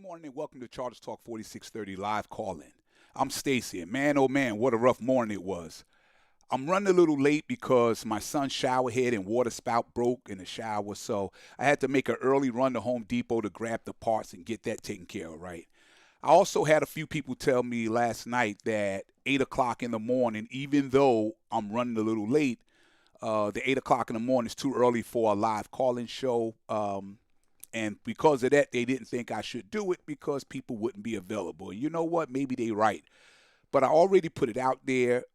morning and welcome to Chargers Talk 4630 live call-in. I'm Stacy, and man, oh man, what a rough morning it was. I'm running a little late because my son's shower head and water spout broke in the shower, so I had to make an early run to Home Depot to grab the parts and get that taken care of, right? I also had a few people tell me last night that 8 o'clock in the morning, even though I'm running a little late, the 8 o'clock in the morning is too early for a live call-in show. And because of that, they didn't think I should do it because people wouldn't be available. And you know what? Maybe they're right. But I already put it out there.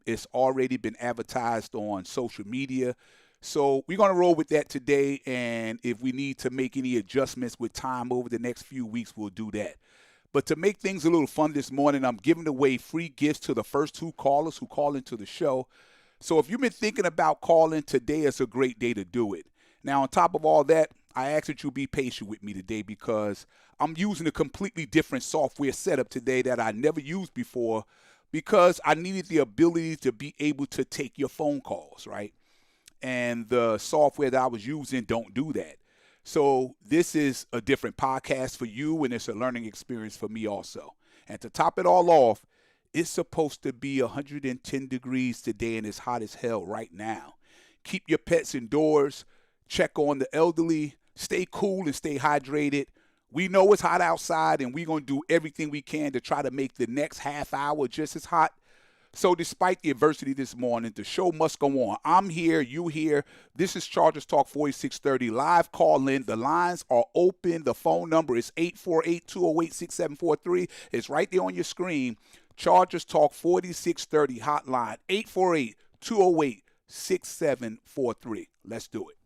It's already been advertised on social media. So we're going to roll with that today. And if we need to make any adjustments with time over the next few weeks, we'll do that. But to make things a little fun this morning, I'm giving away free gifts to the first two callers who call into the show. So if you've been thinking about calling, today is a great day to do it. Now, on top of all that, I ask that you be patient with me today because I'm using a completely different software setup today that I never used before because I needed the ability to be able to take your phone calls, right? And the software that I was using don't do that. So this is a different podcast for you, and it's a learning experience for me also. And to top it all off, it's supposed to be 110 degrees today, and it's hot as hell right now. Keep your pets indoors. Check on the elderly. Stay cool and stay hydrated. We know it's hot outside, and we're going to do everything we can to try to make the next half hour just as hot. So despite the adversity this morning, the show must go on. I'm here. You here. This is Chargers Talk 4630 live call-in. The lines are open. The phone number is 848-208-6743. It's right there on your screen. Chargers Talk 4630 hotline, 848-208-6743. Let's do it.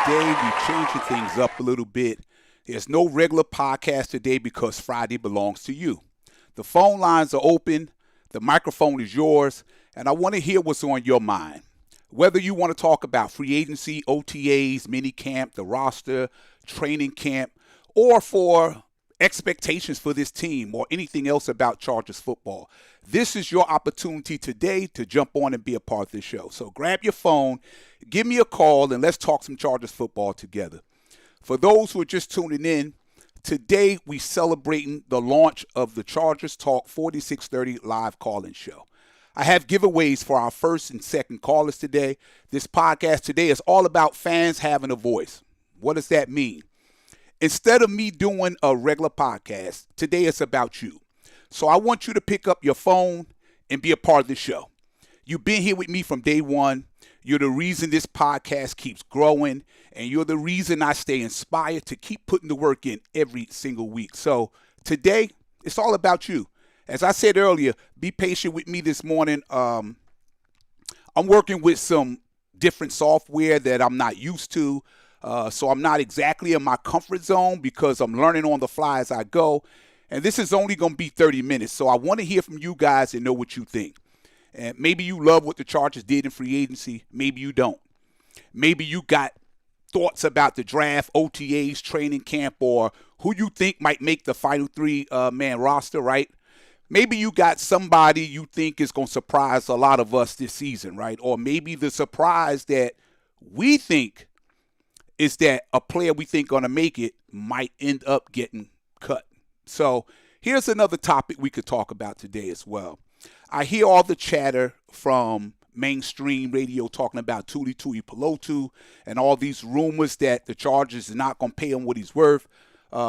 Today, we're changing things up a little bit. There's no regular podcast today because Friday belongs to you. The phone lines are open. The microphone is yours. And I want to hear what's on your mind. Whether you want to talk about free agency, OTAs, mini camp, the roster, training camp, or for expectations for this team or anything else about Chargers football. This is your opportunity today to jump on and be a part of this show. So grab your phone, give me a call, and let's talk some Chargers football together. For those who are just tuning in, today we're celebrating the launch of the Chargers Talk 4630 live call-in show. I have giveaways for our first and second callers today. This podcast today is all about fans having a voice. What does that mean? Instead of me doing a regular podcast, today it's about you. So I want you to pick up your phone and be a part of the show. You've been here with me from day one. You're the reason this podcast keeps growing, and you're the reason I stay inspired to keep putting the work in every single week. So today, it's all about you. As I said earlier, be patient with me this morning. I'm working with some different software that I'm not used to. So I'm not exactly in my comfort zone because I'm learning on the fly as I go. And this is only going to be 30 minutes. So I want to hear from you guys and know what you think. And maybe you love what the Chargers did in free agency. Maybe you don't. Maybe you got thoughts about the draft, OTAs, training camp, or who you think might make the final three-man roster, right? Maybe you got somebody you think is going to surprise a lot of us this season, right? Or maybe the surprise that we think is that a player we think going to make it might end up getting cut. So here's another topic we could talk about today as well. I hear all the chatter from mainstream radio talking about Tuli Pelotu and all these rumors that the Chargers is not going to pay him what he's worth.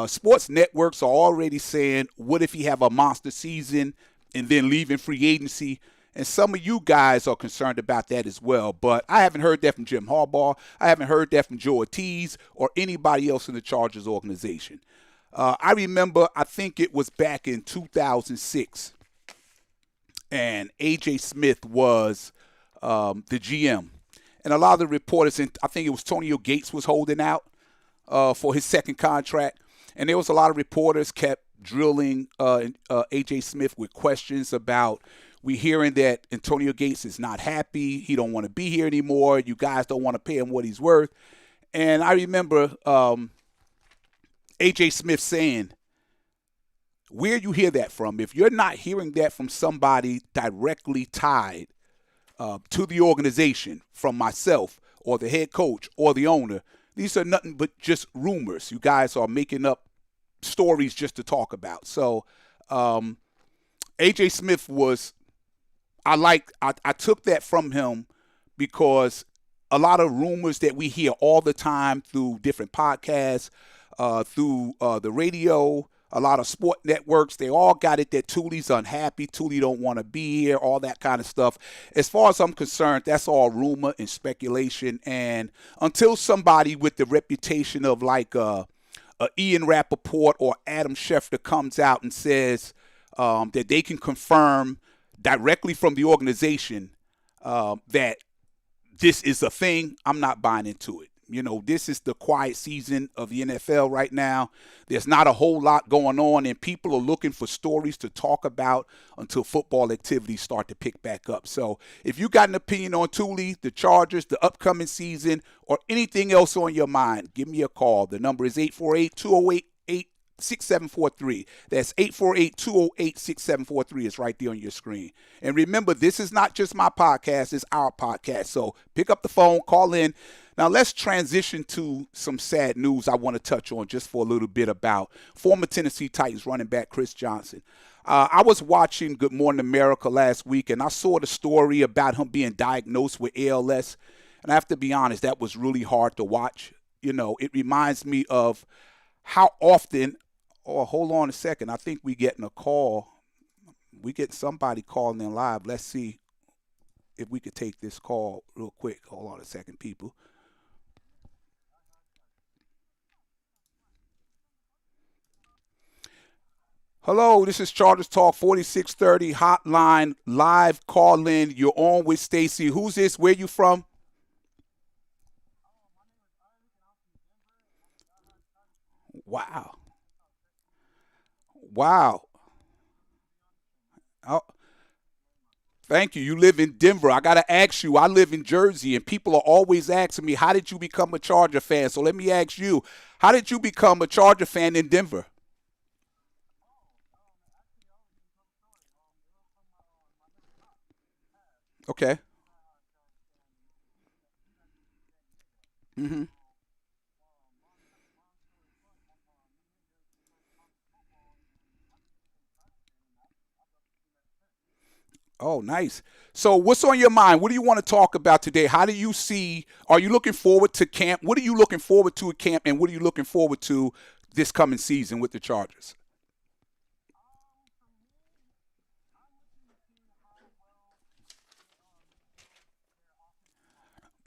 Sports networks are already saying, what if he have a monster season and then leave in free agency? And some of you guys are concerned about that as well. But I haven't heard that from Jim Harbaugh. I haven't heard that from Joe Ortiz or anybody else in the Chargers organization. I remember, I think it was back in 2006, and A.J. Smith was the GM. And a lot of the reporters, and I think it was Antonio Gates was holding out for his second contract. And there was a lot of reporters kept drilling A.J. Smith with questions about We hearing that Antonio Gates is not happy. He don't want to be here anymore. You guys don't want to pay him what he's worth. And I remember AJ Smith saying, where you hear that from, if you're not hearing that from somebody directly tied to the organization, from myself or the head coach or the owner, these are nothing but just rumors. You guys are making up stories just to talk about. So AJ Smith was, I took that from him because a lot of rumors that we hear all the time through different podcasts, through the radio, a lot of sport networks, they all got it that Thule's unhappy, Thule don't want to be here, all that kind of stuff. As far as I'm concerned, that's all rumor and speculation. And until somebody with the reputation of like Ian Rappaport or Adam Schefter comes out and says that they can confirm directly from the organization that this is a thing, I'm not buying into it. You know, this is the quiet season of the NFL right now. There's not a whole lot going on, and people are looking for stories to talk about until football activities start to pick back up. So if you got an opinion on Thule, the Chargers, the upcoming season, or anything else on your mind, give me a call. The number is 848-208-6743. That's 848-208-6743. It's right there on your screen. And remember, this is not just my podcast, it's our podcast. So pick up the phone, call in. Now let's transition to some sad news I want to touch on just for a little bit about former Tennessee Titans running back Chris Johnson. I was watching Good Morning America last week, and I saw the story about him being diagnosed with ALS. And I have to be honest, that was really hard to watch. You know, it reminds me of how often, oh, hold on a second, I think we getting a call. We get somebody calling in live. Let's see if we could take this call real quick. Hold on a second, people. Hello, this is Chargers Talk 4630 Hotline live call in. You're on with Stacy. Who's this? Where you from? Wow. Wow. Oh, thank you. You live in Denver. I got to ask you, I live in Jersey, and people are always asking me, how did you become a Charger fan? So let me ask you, how did you become a Charger fan in Denver? Okay. Mm-hmm. Oh, nice. So, what's on your mind? What do you want to talk about today? How do you see? Are you looking forward to camp? What are you looking forward to at camp, and what are you looking forward to this coming season with the Chargers?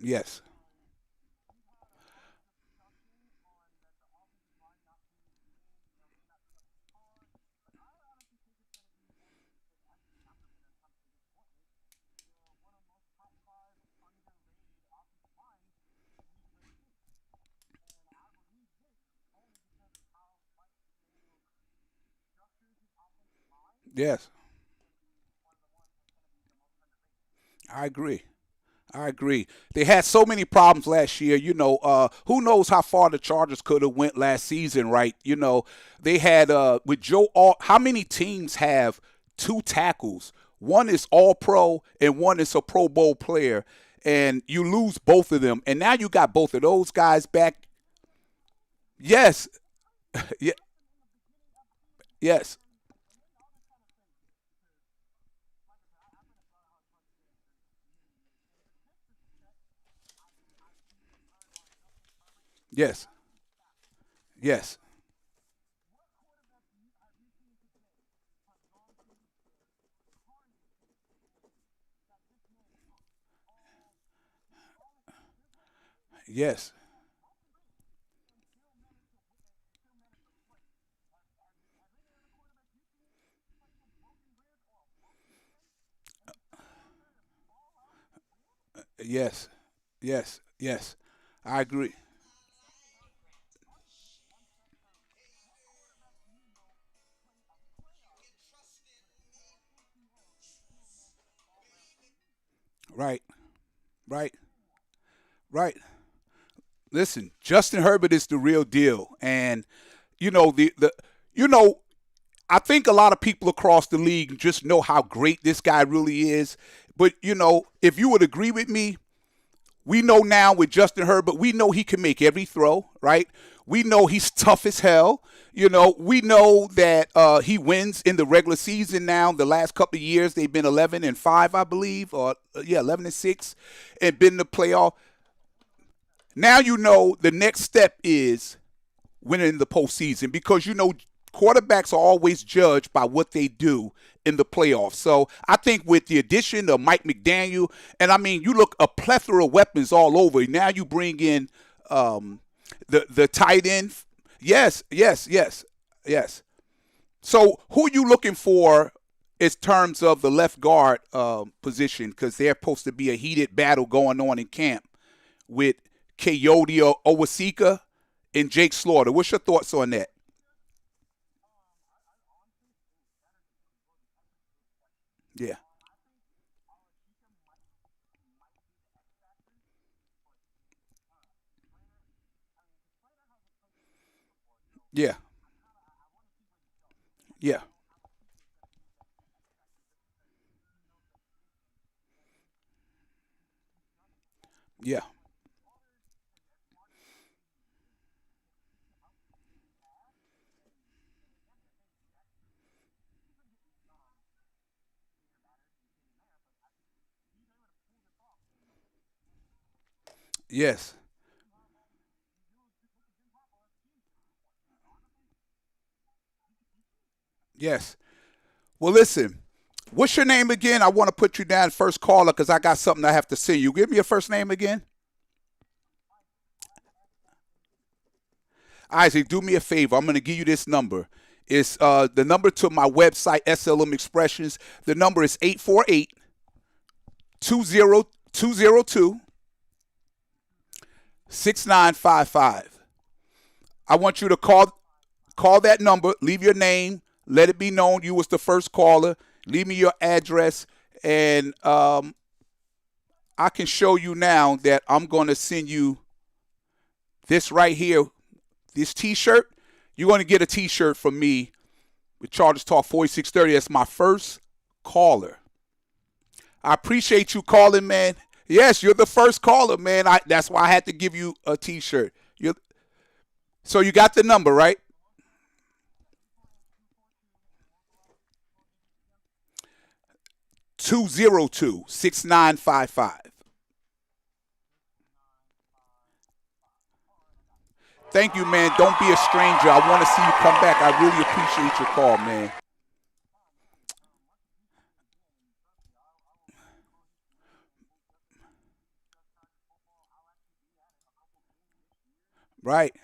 Yes, yes, I agree. I agree. They had so many problems last year. You know, who knows how far the Chargers could have went last season, right? You know, they had with Joe. How many teams have two tackles? One is All Pro and one is a Pro Bowl player, and you lose both of them. And now you got both of those guys back. Yes, yeah, yes, yes, yes, yes, yes, yes, yes. I agree. Right. Right. Right. Listen, Justin Herbert is the real deal, and the you know I think a lot of people across the league just know how great this guy really is. But if you would agree with me, we know now with Justin Herbert, we know he can make every throw, right? We know he's tough as hell. We know that he wins in the regular season now. The last couple of years, they've been 11-5, I believe, or 11-6, and been in the playoff. Now the next step is winning the postseason because quarterbacks are always judged by what they do in the playoffs. So I think with the addition of Mike McDaniel, and I mean you look a plethora of weapons all over. Now you bring in the tight end. Yes, yes, yes, yes. So who are you looking for in terms of the left guard position? Because there's supposed to be a heated battle going on in camp with Coyote Owasika and Jake Slaughter. What's your thoughts on that? Yeah, yeah, yeah, yeah. Yes, yes. Well, listen. What's your name again? I want to put you down first caller because I got something I have to send you. Give me your first name again. Isaac, do me a favor. I'm going to give you this number. It's the number to my website, SLM Expressions. The number is 848 202 6955. I want you to call that number, leave your name, let it be known you was the first caller, leave me your address, and I can show you now that I'm going to send you this right here, this T-shirt. You're going to get a T-shirt from me with Chargers Talk 4630. That's my first caller. I appreciate you calling, man. Yes, you're the first caller, man. That's why I had to give you a T-shirt. So you got the number, right? 202 6955. Thank you, man. Don't be a stranger. I want to see you come back. I really appreciate your call, man. Right.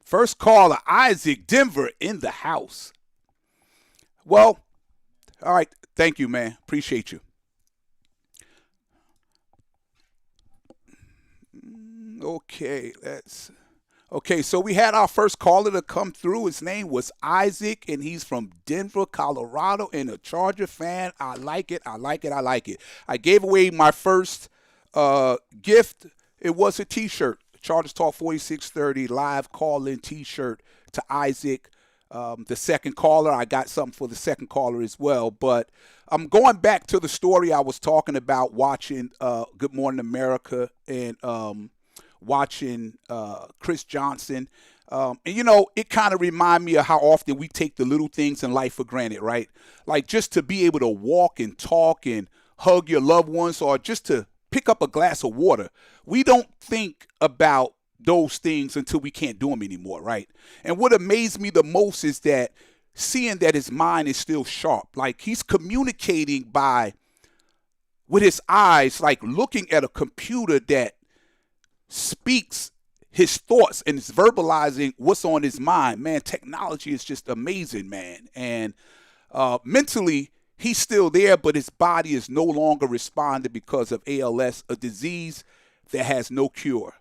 First caller, Isaac Denver in the house. Well, all right. Thank you, man. Appreciate you. Okay, so we had our first caller to come through. His name was Isaac, and he's from Denver, Colorado, and a Charger fan. I like it. I like it. I like it. I gave away my first gift. It was a T-shirt. Chargers Talk 4630 live call-in T-shirt to Isaac. The second caller, I got something for the second caller as well. But I'm going back to the story I was talking about watching Good Morning America and watching Chris Johnson. It kind of reminds me of how often we take the little things in life for granted, right? Like just to be able to walk and talk and hug your loved ones or just to pick up a glass of water. We don't think about those things until we can't do them anymore, right? And what amazed me the most is that seeing that his mind is still sharp. Like he's communicating by with his eyes, like looking at a computer that speaks his thoughts and is verbalizing what's on his mind. Man, technology is just amazing, man. And mentally, he's still there, but his body is no longer responding because of ALS, a disease that has no cure.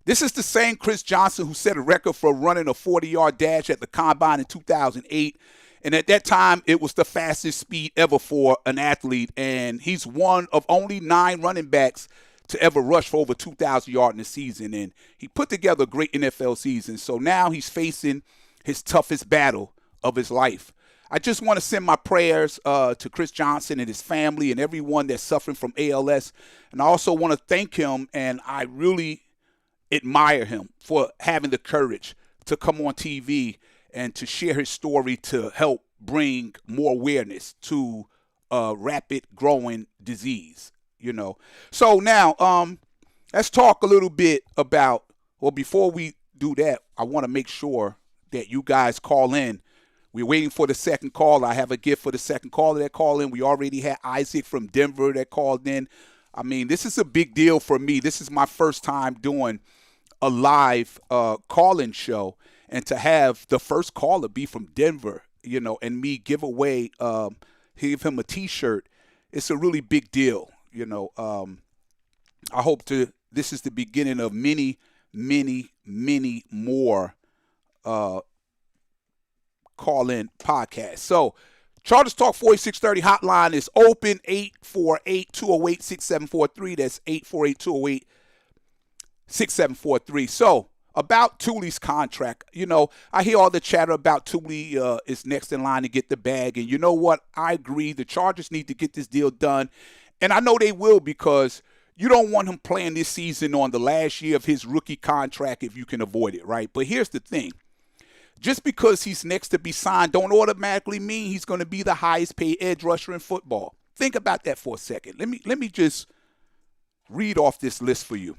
This is the same Chris Johnson who set a record for running a 40-yard dash at the Combine in 2008. And at that time, it was the fastest speed ever for an athlete. And he's one of only 9 running backs to ever rush for over 2,000 yards in a season. And he put together a great NFL season. So now he's facing his toughest battle of his life. I just want to send my prayers to Chris Johnson and his family and everyone that's suffering from ALS. And I also want to thank him, and I really admire him for having the courage to come on TV and to share his story to help bring more awareness to a rapid growing disease, you know. So now, let's talk a little bit about, well, before we do that, I want to make sure that you guys call in. We're waiting for the second call. I have a gift for the second caller that called in. We already had Isaac from Denver that called in. I mean, this is a big deal for me. This is my first time doing a live call-in show, and to have the first caller be from Denver, you know, and me give him a T-shirt, it's a really big deal, you know. I hope this is the beginning of many, many, many more call-in podcasts. So, Chargers Talk 4630 hotline is open, 848-208-6743. That's 848-208-6743. So, about Thule's contract, you know, I hear all the chatter about Thule is next in line to get the bag. And you know what? I agree. The Chargers need to get this deal done. And I know they will, because you don't want him playing this season on the last year of his rookie contract if you can avoid it, right? But here's the thing. Just because he's next to be signed don't automatically mean he's going to be the highest paid edge rusher in football. Think about that for a second. Let me just read off this list for you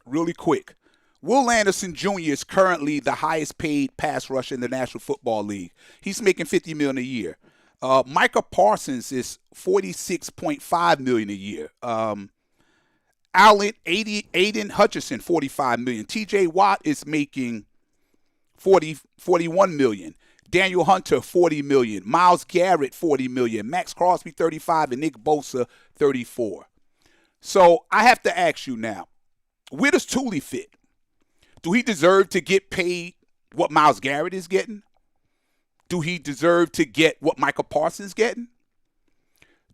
really quick. Will Anderson Jr. is currently the highest paid pass rusher in the National Football League. He's making $50 million a year. Micah Parsons is $46.5 million a year. Aiden Hutchinson, $45 million. T.J. Watt is making $41 million. Daniel Hunter, $40 million. Myles Garrett, $40 million. Max Crosby, $35 million, and Nick Bosa, $34 million. So I have to ask you now, where does Thule fit? Do he deserve to get paid what Myles Garrett is getting? Do he deserve to get what Micah Parsons is getting?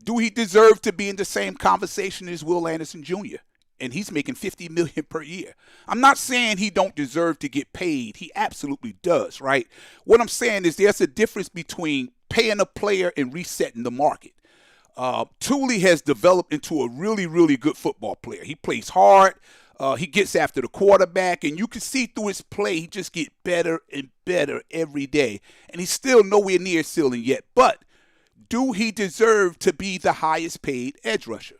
Do he deserve to be in the same conversation as Will Anderson Jr.? And he's making $50 million per year. I'm not saying he don't deserve to get paid. He absolutely does, right? What I'm saying is there's a difference between paying a player and resetting the market. Thule has developed into a really, really good football player. He plays hard. He gets after the quarterback, and you can see through his play, he just gets better and better every day. And he's still nowhere near ceiling yet. But do he deserve to be the highest paid edge rusher?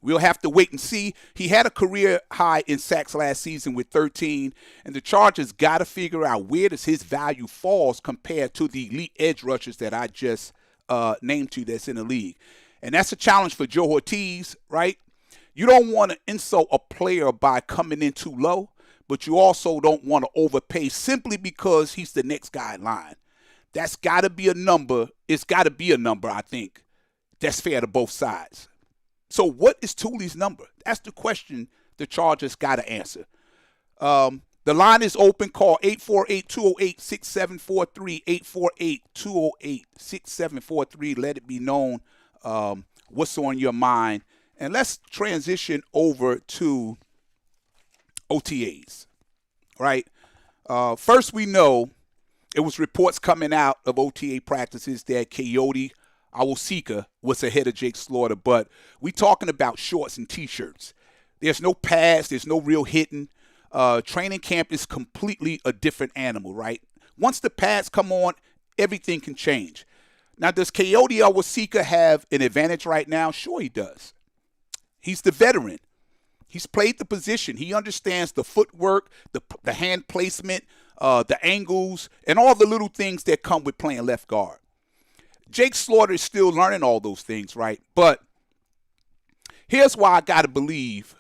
We'll have to wait and see. He had a career high in sacks last season with 13, and the Chargers got to figure out where does his value falls compared to the elite edge rushers that I just named to you that's in the league. And that's a challenge for Joe Ortiz, right? You don't want to insult a player by coming in too low, but you also don't want to overpay simply because he's the next guy in line. That's got to be a number. It's got to be a number, I think, that's fair to both sides. So what is Thule's number? That's the question the Chargers got to answer. The line is open. Call 848-208-6743, 848-208-6743. Let it be known what's on your mind. And let's transition over to OTAs, right? First, we know it was reports coming out of OTA practices that Coyote Awosika was ahead of Jake Slaughter, but we talking about shorts and T-shirts. There's no pads. There's no real hitting. Training camp is completely a different animal, right? Once the pads come on, everything can change. Now, does Coyote Awosika have an advantage right now? Sure he does. He's the veteran. He's played the position. He understands the footwork, the hand placement, the angles, and all the little things that come with playing left guard. Jake Slaughter is still learning all those things, right? But here's why I got to believe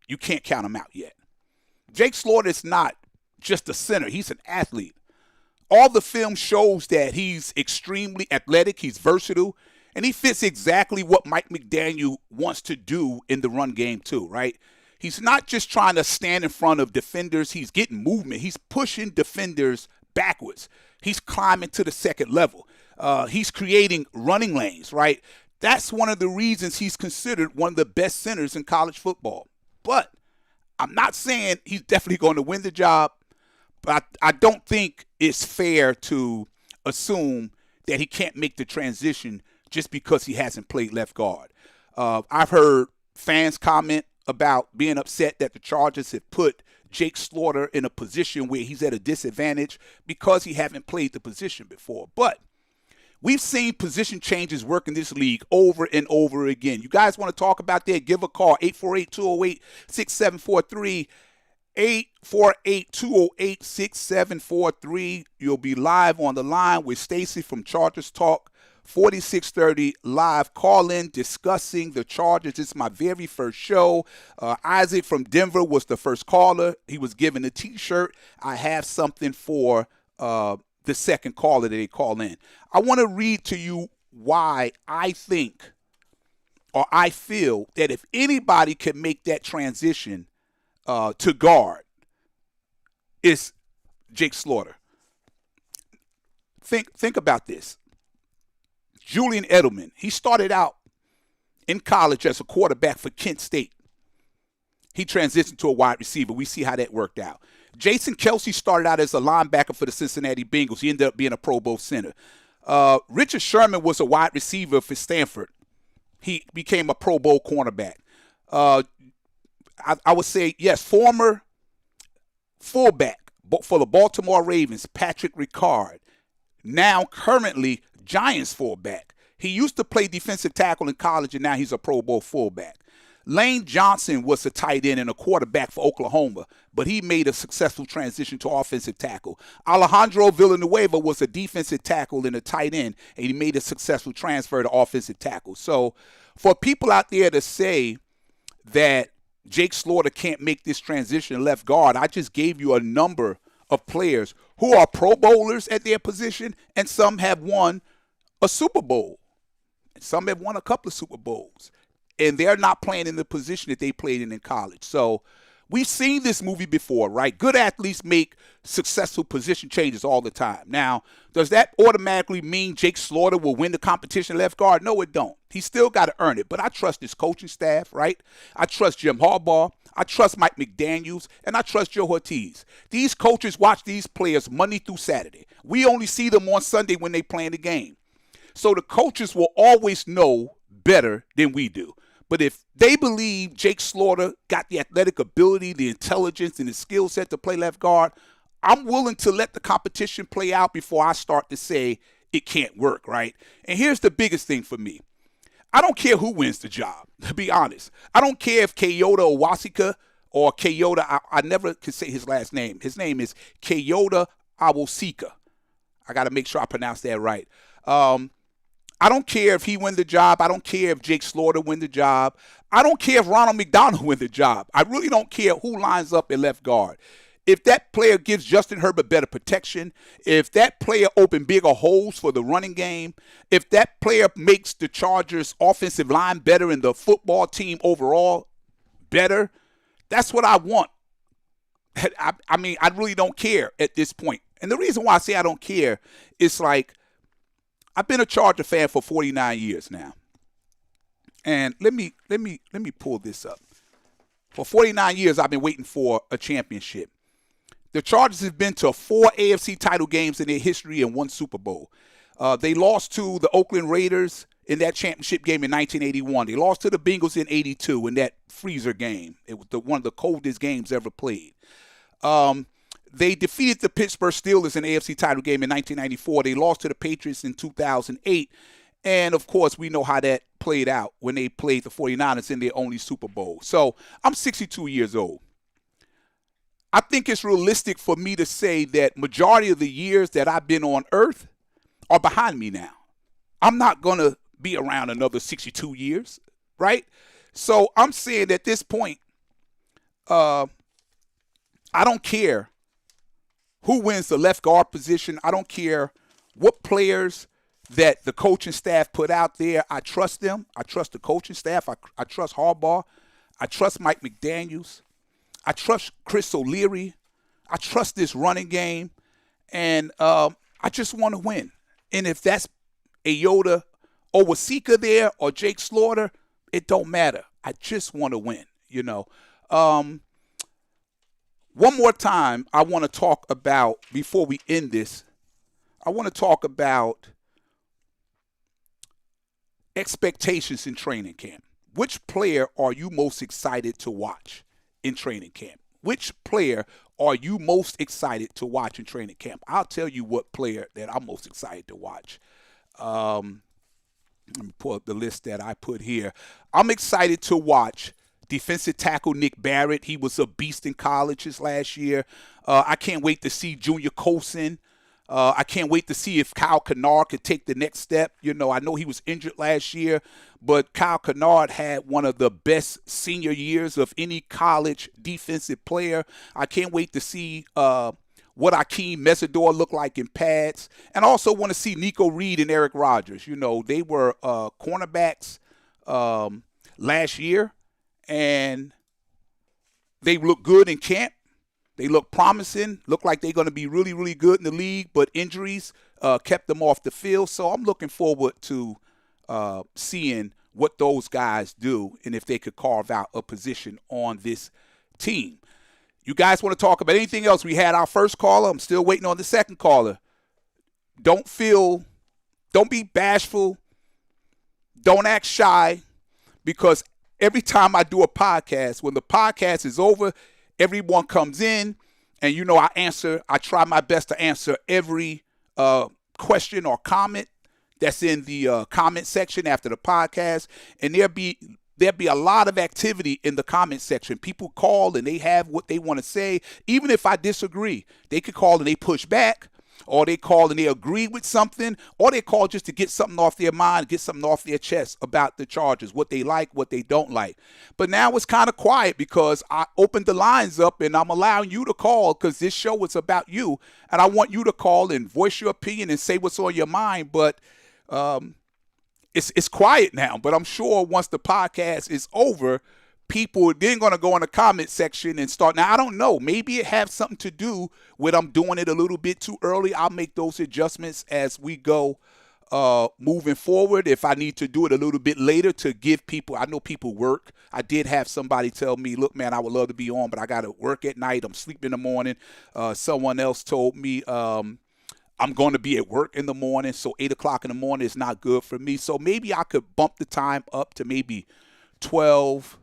you can't count him out yet. Jake Slaughter is not just a center. He's an athlete. All the film shows that he's extremely athletic. He's versatile. And he fits exactly what Mike McDaniel wants to do in the run game too, right? He's not just trying to stand in front of defenders. He's getting movement. He's pushing defenders backwards. He's climbing to the second level. He's creating running lanes, right? That's one of the reasons he's considered one of the best centers in college football. But I'm not saying he's definitely going to win the job, but I don't think it's fair to assume that he can't make the transition just because he hasn't played left guard. I've heard fans comment about being upset that the Chargers have put Jake Slaughter in a position where he's at a disadvantage because he haven't played the position before. But we've seen position changes work in this league over and over again. You guys want to talk about that? Give a call, 848-208-6743, 848-208-6743. You'll be live on the line with Stacy from Chargers Talk 4630 live. Call in discussing the Chargers. It's my very first show. Isaac from Denver was the first caller. He was given a T-shirt. I have something for the second caller that they call in. I want to read to you why I think or I feel that if anybody can make that transition to guard, it's Jake Slaughter. Think about this. Julian Edelman, he started out in college as a quarterback for Kent State. He transitioned to a wide receiver. We see how that worked out. Jason Kelsey started out as a linebacker for the Cincinnati Bengals. He ended up being a Pro Bowl center. Richard Sherman was a wide receiver for Stanford. He became a Pro Bowl cornerback. I would say, yes, former fullback for the Baltimore Ravens, Patrick Ricard. Now currently Giants fullback. He used to play defensive tackle in college, and now he's a Pro Bowl fullback. Lane Johnson was a tight end and a quarterback for Oklahoma, but he made a successful transition to offensive tackle. Alejandro Villanueva was a defensive tackle and a tight end, and he made a successful transfer to offensive tackle. So for people out there to say that Jake Slaughter can't make this transition left guard, I just gave you a number of players who are Pro Bowlers at their position, and some have won a Super Bowl. Some have won a couple of Super Bowls. And they're not playing in the position that they played in college. So we've seen this movie before, right? Good athletes make successful position changes all the time. Now, does that automatically mean Jake Slaughter will win the competition left guard? No, it don't. He's still got to earn it. But I trust his coaching staff, right? I trust Jim Harbaugh. I trust Mike McDaniels. And I trust Joe Ortiz. These coaches watch these players Monday through Saturday. We only see them on Sunday when they play in the game. So the coaches will always know better than we do. But if they believe Jake Slaughter got the athletic ability, the intelligence, and the skill set to play left guard, I'm willing to let the competition play out before I start to say it can't work, right? And here's the biggest thing for me. I don't care who wins the job, to be honest. I don't care if Kyoto Owasika or Kyoto, I never could say his last name. His name is Kyoto Awosika. I got to make sure I pronounce that right. I don't care if he win the job. I don't care if Jake Slaughter win the job. I don't care if Ronald McDonald win the job. I really don't care who lines up at left guard. If that player gives Justin Herbert better protection, if that player opens bigger holes for the running game, if that player makes the Chargers' offensive line better and the football team overall better, that's what I want. I mean, I really don't care at this point. And the reason why I say I don't care is like, I've been a Charger fan for 49 years now. And let me pull this up. For 49 years, I've been waiting for a championship. The Chargers have been to 4 AFC title games in their history and 1 Super Bowl. They lost to the Oakland Raiders in that championship game in 1981. They lost to the Bengals in 82 in that freezer game. It was one of the coldest games ever played. They defeated the Pittsburgh Steelers in the AFC title game in 1994. They lost to the Patriots in 2008. And, of course, we know how that played out when they played the 49ers in their only Super Bowl. So I'm 62 years old. I think it's realistic for me to say that majority of the years that I've been on earth are behind me now. I'm not going to be around another 62 years, right? So I'm saying at this point, I don't care who wins the left guard position. I don't care what players that the coaching staff put out there. I trust them. I trust the coaching staff. I trust Harbaugh. I trust Mike McDaniels. I trust Chris O'Leary. I trust this running game. And I I just want to win. And if that's Ayota Owasika there or Jake Slaughter, it don't matter. I just want to win, you know. One more time, I want to talk about, before we end this, I want to talk about expectations in training camp. Which player are you most excited to watch in training camp? Which player are you most excited to watch in training camp? I'll tell you what player that I'm most excited to watch. Let me pull up the list that I put here. I'm excited to watch defensive tackle Nick Barrett. He was a beast in college his last year. I can't wait to see Junior Colson. I can't wait to see if Kyle Kennard could take the next step. You know, I know he was injured last year, but Kyle Kennard had one of the best senior years of any college defensive player. I can't wait to see what Akeem Mesidor looked like in pads. And I also want to see Nico Reed and Eric Rogers. You know, they were cornerbacks last year, and they look good in camp. They look promising, look like they're going to be really, really good in the league, but injuries kept them off the field. So I'm looking forward to seeing what those guys do and if they could carve out a position on this team. You guys want to talk about anything else? We had our first caller. I'm still waiting on the second caller. Don't be bashful. Don't act shy, because every time I do a podcast, when the podcast is over, everyone comes in, and you know I try my best to answer every question or comment that's in the comment section after the podcast, and there'll be a lot of activity in the comment section. People call and they have what they want to say. Even if I disagree, they could call and they push back, or they call and they agree with something, or they call just to get something off their mind, get something off their chest about the Chargers, what they like, what they don't like. But now it's kind of quiet because I opened the lines up and I'm allowing you to call, because this show is about you, and I want you to call and voice your opinion and say what's on your mind. But it's quiet now. But I'm sure once the podcast is over, people are then going to go in the comment section and start. Now, I don't know. Maybe it has something to do with I'm doing it a little bit too early. I'll make those adjustments as we go moving forward. If I need to do it a little bit later to give people, I know people work. I did have somebody tell me, look, man, I would love to be on, but I got to work at night. I'm sleeping in the morning. Someone else told me I'm going to be at work in the morning, so 8 o'clock in the morning is not good for me. So maybe I could bump the time up to maybe 12,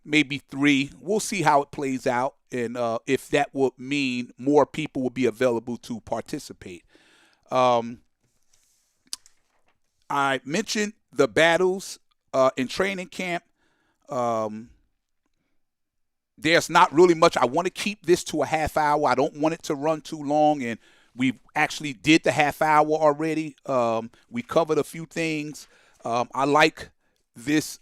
maybe 3. We'll see how it plays out, and if that would mean more people will be available to participate. I mentioned the battles in training camp. There's not really much. I want to keep this to a half hour. I don't want it to run too long, and we actually did the half hour already. We covered a few things. I like this.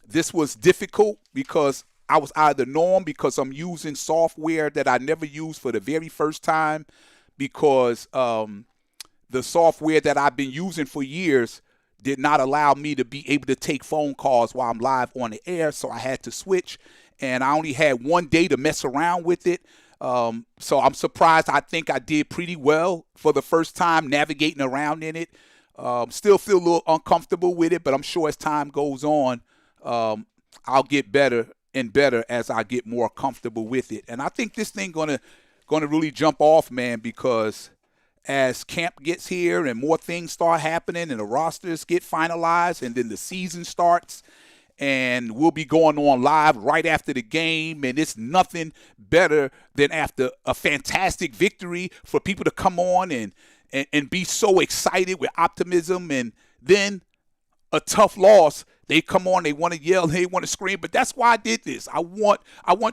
This was difficult because I was out of the norm, because I'm using software that I never used for the very first time, because the software that I've been using for years did not allow me to be able to take phone calls while I'm live on the air, so I had to switch, and I only had one day to mess around with it. So I'm surprised. I think I did pretty well for the first time navigating around in it. Still feel a little uncomfortable with it, but I'm sure as time goes on, I'll get better and better as I get more comfortable with it. And I think this thing gonna really jump off, man, because as camp gets here and more things start happening and the rosters get finalized and then the season starts, and we'll be going on live right after the game, and it's nothing better than after a fantastic victory for people to come on and be so excited with optimism, and then a tough loss. They come on, they want to yell, they want to scream, but that's why I did this. I want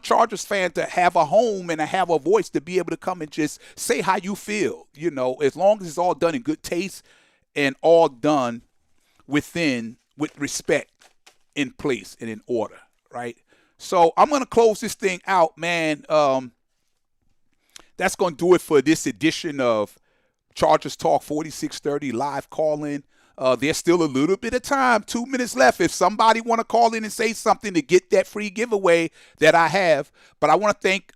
Chargers fans to have a home and to have a voice to be able to come and just say how you feel, you know, as long as it's all done in good taste and all done with respect in place and in order, right? So I'm going to close this thing out, man. That's going to do it for this edition of Chargers Talk 4630 live call-in. There's still a little bit of time, 2 minutes left. If somebody want to call in and say something to get that free giveaway that I have. But I want to thank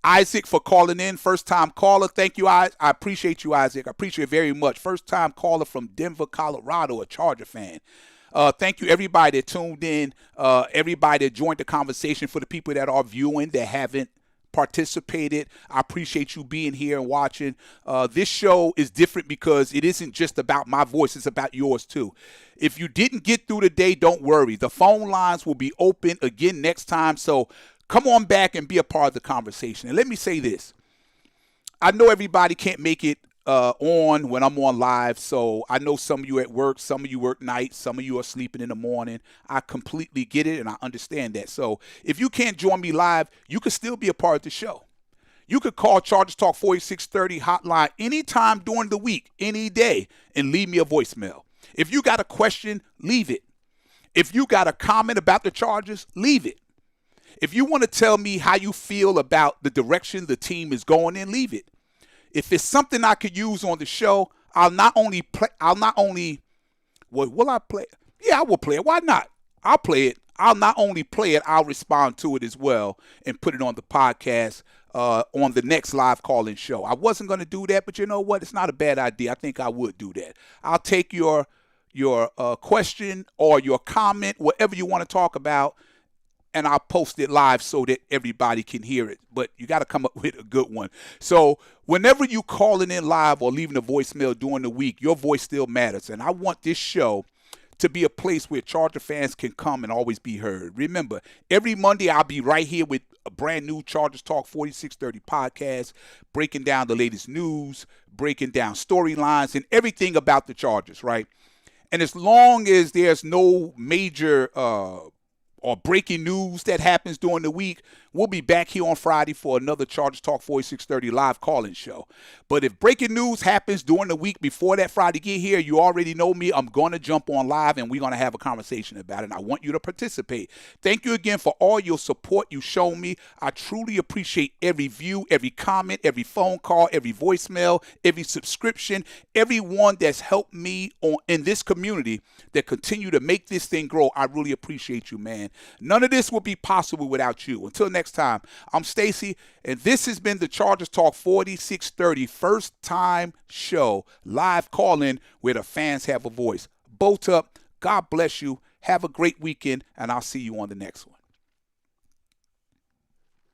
Isaac for calling in, first-time caller. Thank you, I appreciate you, Isaac. I appreciate it very much. First-time caller from Denver, Colorado, a Charger fan. Thank you, everybody that tuned in, everybody that joined the conversation. For the people that are viewing that haven't participated, I appreciate you being here and watching. This show is different because it isn't just about my voice, it's about yours too. If you didn't get through today, don't worry. The phone lines will be open again next time, so come on back and be a part of the conversation. And let me say this. I know everybody can't make it on when I'm on live, so I know some of you at work, some of you work nights, some of you are sleeping in the morning. I completely get it, and I understand that. So if you can't join me live, you can still be a part of the show. You could call Chargers Talk 4630 hotline anytime during the week, any day, and leave me a voicemail. If you got a question, leave it. If you got a comment about the Chargers, leave it. If you want to tell me how you feel about the direction the team is going in, leave it. If it's something I could use on the show, will I play? Yeah, I will play it. Why not? I'll play it. I'll not only play it, I'll respond to it as well and put it on the podcast on the next live call-in show. I wasn't going to do that, but you know what? It's not a bad idea. I think I would do that. I'll take your question or your comment, whatever you want to talk about, and I'll post it live so that everybody can hear it. But you got to come up with a good one. So whenever you calling in live or leaving a voicemail during the week, your voice still matters. And I want this show to be a place where Charger fans can come and always be heard. Remember, every Monday I'll be right here with a brand new Chargers Talk 4630 podcast, breaking down the latest news, breaking down storylines, and everything about the Chargers, right? And as long as there's no major or breaking news that happens during the week, we'll be back here on Friday for another Chargers Talk 4630 live call-in show. But if breaking news happens during the week before that Friday get here, you already know me. I'm going to jump on live, and we're going to have a conversation about it, and I want you to participate. Thank you again for all your support you show me. I truly appreciate every view, every comment, every phone call, every voicemail, every subscription, everyone that's helped me in this community that continue to make this thing grow. I really appreciate you, man. None of this would be possible without you. Until next time, I'm Stacy, and this has been the Chargers Talk 4630 first time show, live call-in where the fans have a voice. Bolt up. God bless you. Have a great weekend, and I'll see you on the next one.